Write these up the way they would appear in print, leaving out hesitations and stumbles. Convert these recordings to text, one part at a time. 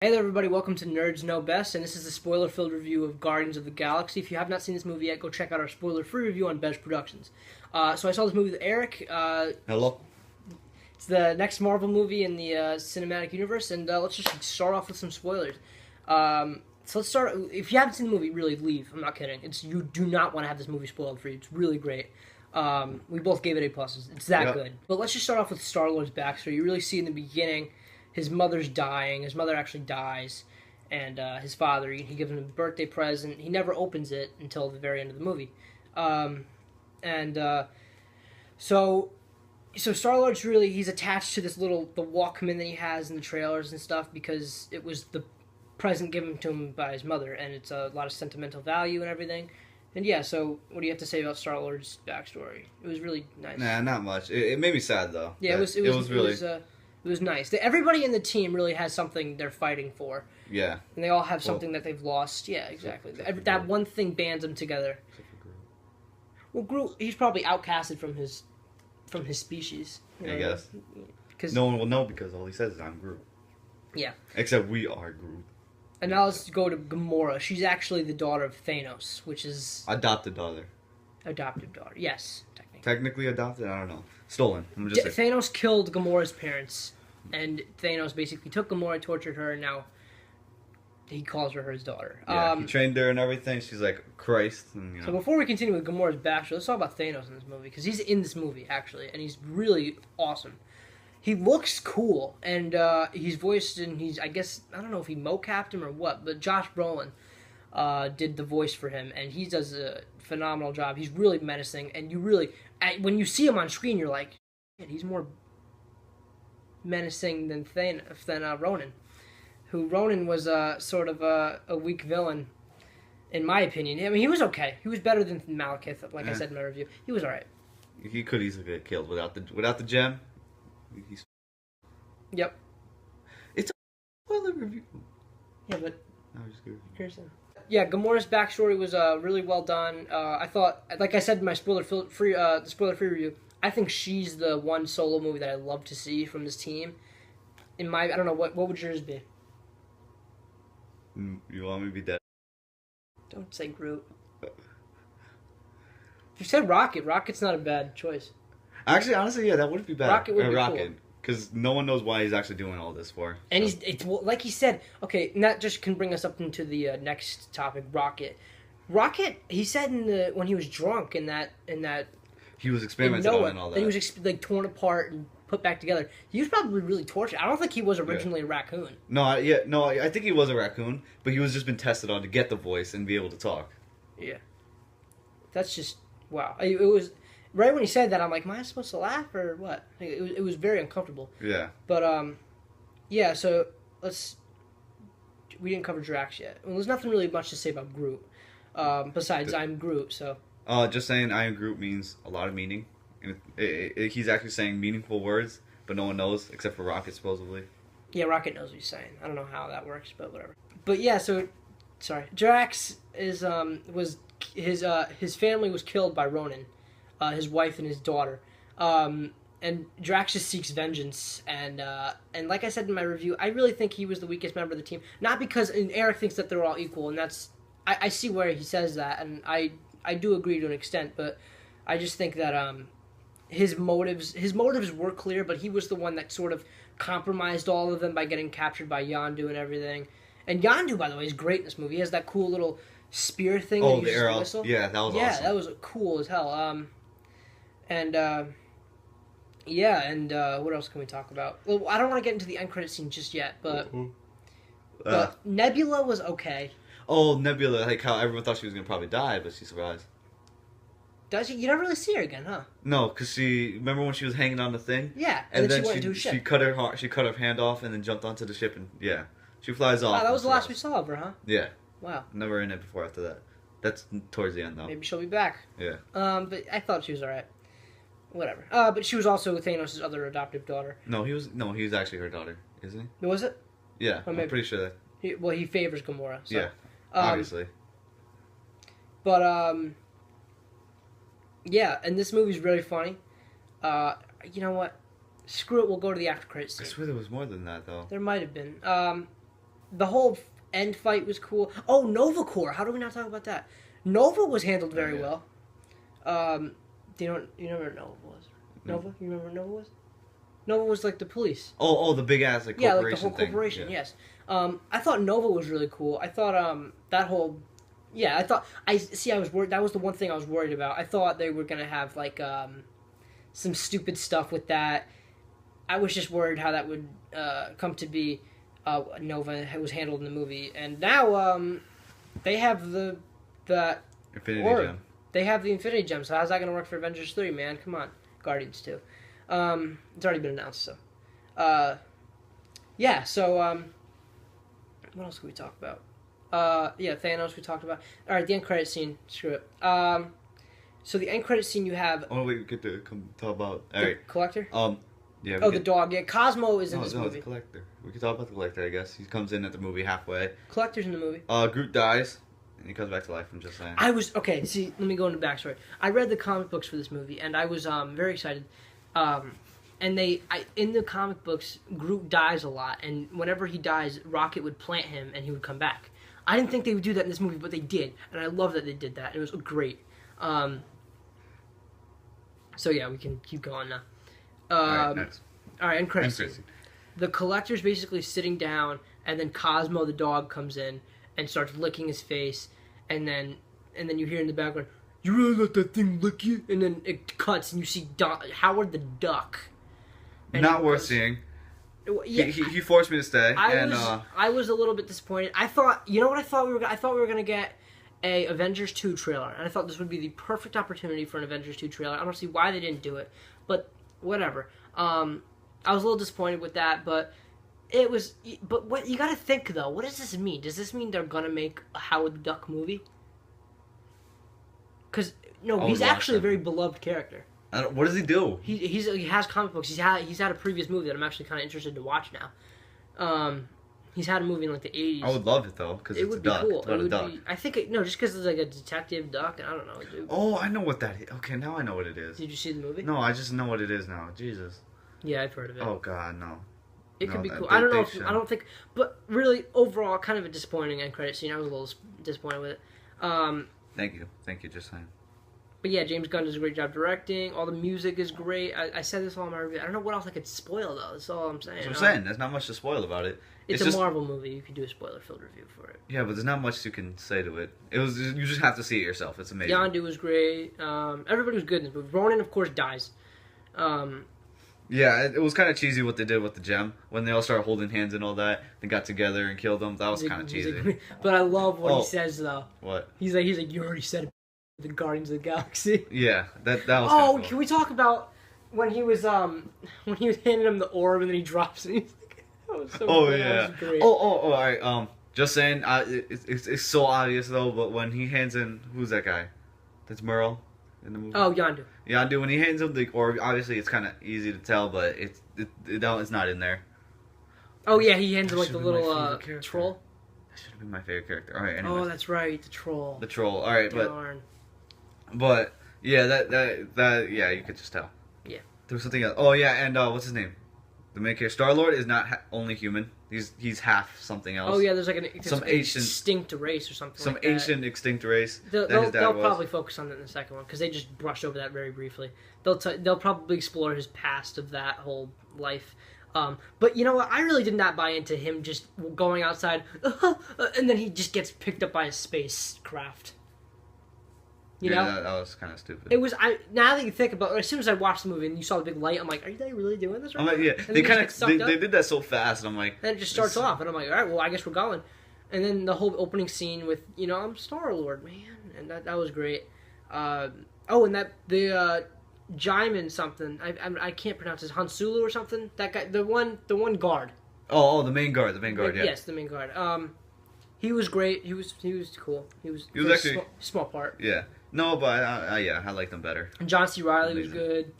Hey there, everybody. Welcome to Nerds Know Best, and this is a spoiler-filled review of Guardians of the Galaxy. If you have not seen this movie yet, go check out our spoiler-free review on Beige Productions. So I saw this movie with Eric. Hello. It's the next Marvel movie in the cinematic universe, and let's just start off with some spoilers. So let's start. If you haven't seen the movie, really leave. I'm not kidding. You do not want to have this movie spoiled for you. It's really great. We both gave it A+. It's that good. But let's just start off with Star-Lord's backstory. You really see in the beginning his mother's dying. His mother actually dies, and his father, he gives him a birthday present. He never opens it until the very end of the movie. So Star-Lord's he's attached to the Walkman that he has in the trailers and stuff because it was the present given to him by his mother, and it's a lot of sentimental value and everything. And yeah, so what do you have to say about Star-Lord's backstory? It was really nice. Nah, not much. It made me sad though. Yeah, it was nice. Everybody in the team really has something they're fighting for. Yeah. And they all have something that they've lost. Yeah, exactly. That one thing bands them together. Well, Groot, he's probably outcasted from his species. I guess. Because no one will know because all he says is I'm Groot. Yeah. Except we are Groot. And now let's go to Gamora. She's actually the daughter of Thanos, which is Adopted daughter. Adoptive daughter. Yes, technically. Technically adopted? I don't know. Stolen. I'm just Thanos killed Gamora's parents, and Thanos basically took Gamora, tortured her, and now he calls her his daughter. Yeah, he trained her and everything. She's like Christ. And, So before we continue with Gamora's backstory, let's talk about Thanos in this movie, because he's in this movie, actually, and he's really awesome. He looks cool, and he's voiced, and I don't know if he mocapped him or what, but Josh Brolin did the voice for him, and he does a phenomenal job. He's really menacing, and when you see him on screen, you're like, he's more menacing than Ronan. Ronan was sort of a weak villain, in my opinion. I mean, he was okay. He was better than Malekith, like I said in my review. He was alright. He could easily get killed without the gem. Yep. It's a spoiler review. Yeah, but I was just good. Yeah, Gamora's backstory was really well done. I thought, like I said in my spoiler-free review, I think she's the one solo movie that I love to see from this team. I don't know, what would yours be? You want me to be dead? Don't say Groot. If you said Rocket, Rocket's not a bad choice. Actually, honestly, yeah, that wouldn't be bad. Rocket would be Rocket. Cool. Because no one knows why he's actually doing all this for. And it's like he said, okay, and that just can bring us up into the next topic, Rocket. Rocket, he said when he was drunk in that he was experimenting on and all that. He was torn apart and put back together. He was probably really tortured. I don't think he was originally a raccoon. I think he was a raccoon, but he was just been tested on to get the voice and be able to talk. Yeah. That's just, wow. It was... Right when he said that, I'm like, am I supposed to laugh or what? It was very uncomfortable. Yeah. But, yeah, so we didn't cover Drax yet. Well, there's nothing really much to say about Groot, besides I'm Groot, so. Just saying I am Groot means a lot of meaning. He's actually saying meaningful words, but no one knows, except for Rocket, supposedly. Yeah, Rocket knows what he's saying. I don't know how that works, but whatever. But yeah, Drax his family was killed by Ronan. His wife and his daughter, and Drax just seeks vengeance. And like I said in my review, I really think he was the weakest member of the team. Not because Eric thinks that they're all equal, and I see where he says that, and I do agree to an extent. But I just think that his motives were clear, but he was the one that sort of compromised all of them by getting captured by Yondu and everything. And Yondu, by the way, is great in this movie. He has that cool little spear thing. Oh, the arrow! Yeah, that was awesome. Yeah, that was cool as hell. What else can we talk about? Well, I don't want to get into the end credit scene just yet, but Nebula was okay. Oh, Nebula, like how everyone thought she was going to probably die, but she survives. Does she? You never really see her again, huh? No, because remember when she was hanging on the thing? Yeah, and then she went into a ship. She cut her hand off and then jumped onto the ship, and yeah. She flies off. Wow, that was the last we saw of her, huh? Yeah. Wow. Never in it before after that. That's towards the end, though. Maybe she'll be back. Yeah. But I thought she was alright. Whatever. But she was also Thanos' other adoptive daughter. No, he was actually her daughter, isn't he? Was it? Yeah, I'm pretty sure that. He favors Gamora. So. Yeah, obviously. But, yeah, and this movie's really funny. You know what? Screw it, we'll go to the after credits scene. I swear there was more than that, though. There might have been. the whole end fight was cool. Oh, Nova Corps. How do we not talk about that? Nova was handled very well. Do you know where Nova was? Nova? You remember where Nova was? Nova was like the police. Oh, the big ass like corporation. Yeah, like the whole corporation. Thing. Yes. I thought Nova was really cool. I thought that whole. Yeah, I was worried. That was the one thing I was worried about. I thought they were gonna have like some stupid stuff with that. I was just worried how that would come to be. Nova was handled in the movie, and now they have the Infinity Gem. They have the Infinity Gem. So how's that gonna work for Avengers 3, man? Come on, Guardians 2. It's already been announced. So, yeah. So what else can we talk about? Yeah, Thanos we talked about. All right, the end credit scene. Screw it. So the end credit scene you have. Oh wait, we get to talk about. All right, Collector. Yeah. Oh, the dog. Yeah, Cosmo is in this movie. No, the Collector. We can talk about the Collector, I guess. He comes in at the movie halfway. Collector's in the movie. Groot dies, and he comes back to life. I'm just saying. Okay. See, let me go into the backstory. I read the comic books for this movie, and I was very excited. And in the comic books, Groot dies a lot, and whenever he dies, Rocket would plant him, and he would come back. I didn't think they would do that in this movie, but they did, and I love that they did that. It was great. So yeah, we can keep going now. Alright, next. Alright, end credits. The Collector's basically sitting down, and then Cosmo the dog comes in and starts licking his face, and then you hear in the background, "You really let that thing lick you?" And then it cuts, and you see Howard the Duck. And not worth seeing. Yeah, he forced me to stay. I was a little bit disappointed. I thought, you know what I thought I thought we were gonna get a Avengers 2 trailer, and I thought this would be the perfect opportunity for an Avengers 2 trailer. I don't see why they didn't do it, but whatever. I was a little disappointed with that, but it was. But what you gotta think though? What does this mean? Does this mean they're gonna make a Howard the Duck movie? Because he's actually a very beloved character. What does he do? He has comic books. He's had a previous movie that I'm actually kind of interested to watch now. He's had a movie in like the 80s. I would love it though, because it's a duck. Cool. It's about a duck. I think just because it's like a detective duck, and I don't know. Oh, I know what that is. Okay, now I know what it is. Did you see the movie? No, I just know what it is now. Jesus. Yeah, I've heard of it. Oh God, no. It could be cool. I don't know. I don't think. But really, overall, kind of a disappointing end credit scene. I was a little disappointed with it. Thank you. Just saying. But yeah, James Gunn does a great job directing. All the music is great. I said this all in my review. I don't know what else I could spoil though. That's all I'm saying. That's what I'm saying. There's not much to spoil about it. It's a Marvel movie. You can do a spoiler-filled review for it. Yeah, but there's not much you can say to it. You just have to see it yourself. It's amazing. Yondu was great. Everybody was good in this movie. Ronan, of course, dies. Yeah, it was kind of cheesy what they did with the gem. When they all started holding hands and all that, they got together and killed them. That was kind of cheesy. But I love what he says, though. What? He's like, you already said it. The Guardians of the Galaxy. Yeah, that was Oh, cool. Can we talk about when he was handing him the orb and then he drops it? He's like, that was so oh, cool. yeah. That was great. All right. Just saying, it's so obvious, though, but when he hands in... Who's that guy? That's Merle in the movie? Oh, Yondu. Yondu, when he hands him the orb, obviously it's kind of easy to tell, but it's not in there. Oh, yeah, he hands him like the little troll. That should have been my favorite character. All right, anyway. Oh, that's right, the troll. The troll. All right, Darn. But yeah, that yeah, you could just tell. Yeah. There was something else. Oh yeah, and what's his name? The main character, Star-Lord, is not only human. He's half something else. Oh yeah, there's like some ancient extinct race or something. Some like ancient extinct race. They'll probably focus on that in the second one because they just brushed over that very briefly. They'll probably explore his past of that whole life. But you know what? I really did not buy into him just going outside, and then he just gets picked up by a spacecraft. You know? That was kind of stupid. It was. Now that you think about it, as soon as I watched the movie and you saw the big light, I'm like, are they really doing this right now? Yeah, and they did that so fast, and I'm like... And it just starts off, and I'm like, all right, well, I guess we're going. And then the whole opening scene with, I'm Star-Lord, man, and that was great. And the Jaimin something, I can't pronounce his, Hansulu or something? That guy, the one guard. Oh, the main guard, yeah. Yes, the main guard. He was great. He was cool. He was actually small part. Yeah. No, but I liked him better. And John C. Reilly was good.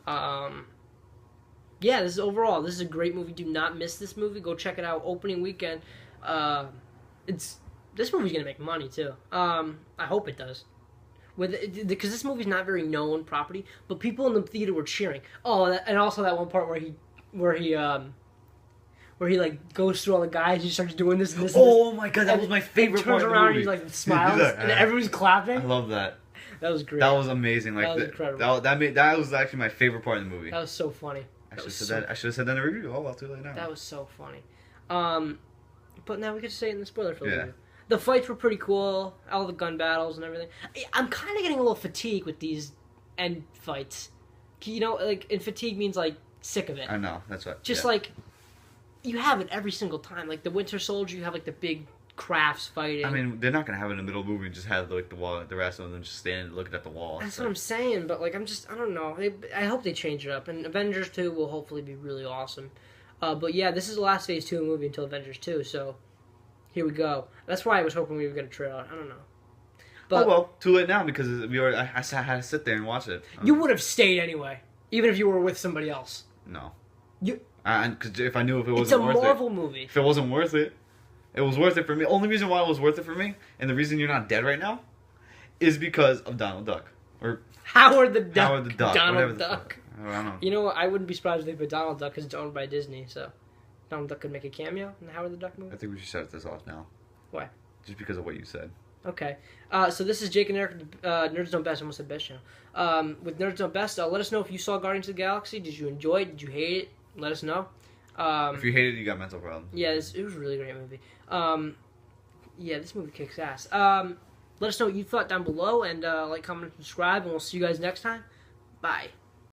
Yeah, this is a great movie. Do not miss this movie. Go check it out. Opening weekend. This movie's gonna make money too. I hope it does. Because this movie's not very known property, but people in the theater were cheering. Oh, and also that one part where where he like goes through all the guys and he starts doing this and this. Oh my god, that and was my and favorite turns part of the around movie. and he like smiles like, and everyone's clapping. I love that. That was great. That was amazing. Like That was incredible. that was actually my favorite part of the movie. That was so funny. I should have said that in the review. Oh, well, too late now. That was so funny. But now we get to say it in the spoiler for the Yeah. movie. The fights were pretty cool. All the gun battles and everything. I'm kind of getting a little fatigued with these end fights. You know, like, and fatigue means, like, sick of it. I know, that's what. Just, yeah. like, you have it every single time. Like, the Winter Soldier, you have, like, the big crafts fighting. I mean, they're not gonna have it in the middle of the movie and just have like the wall, the rest of them just standing looking at the wall. That's so. what I'm saying, but, like, I don't know. I hope they change it up. And Avengers 2 will hopefully be really awesome. But, yeah, this is the last Phase 2 movie until Avengers 2, so here we go. That's why I was hoping we would get a trailer. I don't know. But oh well, too late now because we already. I had to sit there and watch it. You would have stayed anyway, even if you were with somebody else. No. You. Because if I knew if it It's a wasn't worth Marvel it, movie. if it wasn't worth it, it was worth it for me. Only reason why it was worth it for me, and the reason you're not dead right now, is because of Donald Duck or Howard the Duck. Howard the Duck, whatever Donald the Duck. fuck. I don't know. You know what? I wouldn't be surprised if they put Donald Duck because it's owned by Disney. So Donald Duck could make a cameo in the Howard the Duck movie. I think we should shut this off now. Why? Just because of what you said. Okay. So this is Jake and Eric, Nerds Know Best. I almost said Best Channel. With Nerds Know Best, let us know if you saw Guardians of the Galaxy. Did you enjoy it? Did you hate it? Let us know. If you hate it, you got mental problems. Yeah, it was a really great movie. Yeah, this movie kicks ass. Let us know what you thought down below, and like, comment, and subscribe, and we'll see you guys next time. Bye.